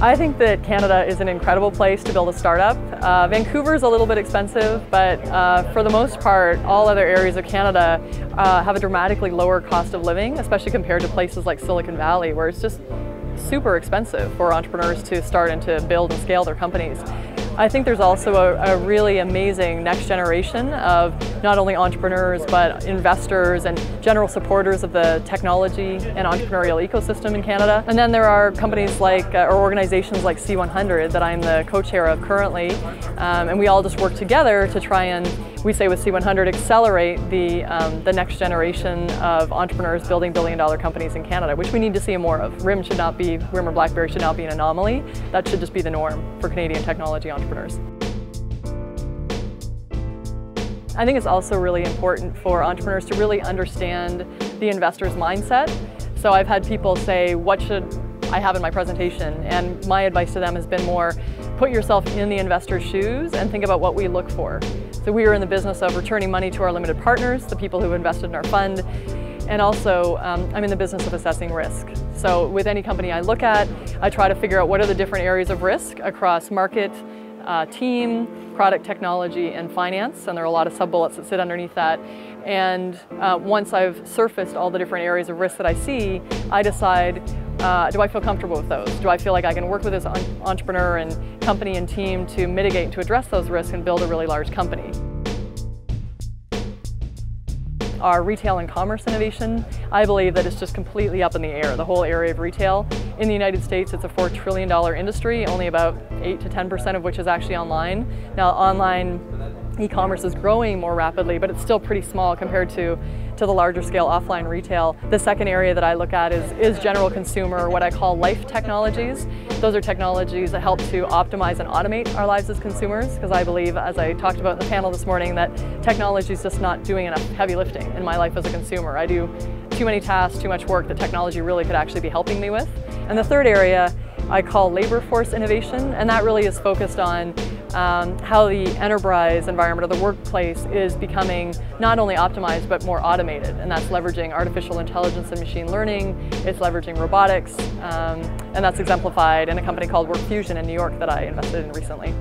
I think that Canada is an incredible place to build a startup. Vancouver's a little bit expensive, but for the most part, all other areas of Canada have a dramatically lower cost of living, especially compared to places like Silicon Valley, where it's just super expensive for entrepreneurs to start and to build and scale their companies. I think there's also a really amazing next generation of not only entrepreneurs but investors and general supporters of the technology and entrepreneurial ecosystem in Canada. And then there are companies like, or organizations like C100 that I'm the co-chair of currently, and we all just work together to try and, we say with C100, accelerate the next generation of entrepreneurs building billion-dollar companies in Canada, which we need to see more of. RIM or BlackBerry should not be an anomaly. That should just be the norm for Canadian technology entrepreneurs. I think it's also really important for entrepreneurs to really understand the investor's mindset. So I've had people say, what should I have in my presentation? And my advice to them has been more, put yourself in the investor's shoes and think about what we look for. So we are in the business of returning money to our limited partners, the people who invested in our fund, and also I'm in the business of assessing risk. So with any company I look at, I try to figure out what are the different areas of risk across market, team, product technology, and finance, and there are a lot of sub-bullets that sit underneath that. And once I've surfaced all the different areas of risk that I see, I decide, do I feel comfortable with those? Do I feel like I can work with this entrepreneur and company and team to mitigate and to address those risks and build a really large company? Our retail and commerce innovation, I believe that it's just completely up in the air, the whole area of retail. In the United States, it's a $4 trillion industry, only about 8 to 10% of which is actually online. Now, online e-commerce is growing more rapidly, but it's still pretty small compared to the larger scale offline retail. The second area that I look at is general consumer, what I call life technologies. Those are technologies that help to optimize and automate our lives as consumers, because I believe, as I talked about in the panel this morning, that technology is just not doing enough heavy lifting in my life as a consumer. I do too many tasks, too much work that technology really could actually be helping me with. And the third area I call labor force innovation, and that really is focused on how the enterprise environment or the workplace is becoming not only optimized but more automated, and that's leveraging artificial intelligence and machine learning, it's leveraging robotics, and that's exemplified in a company called WorkFusion in New York that I invested in recently.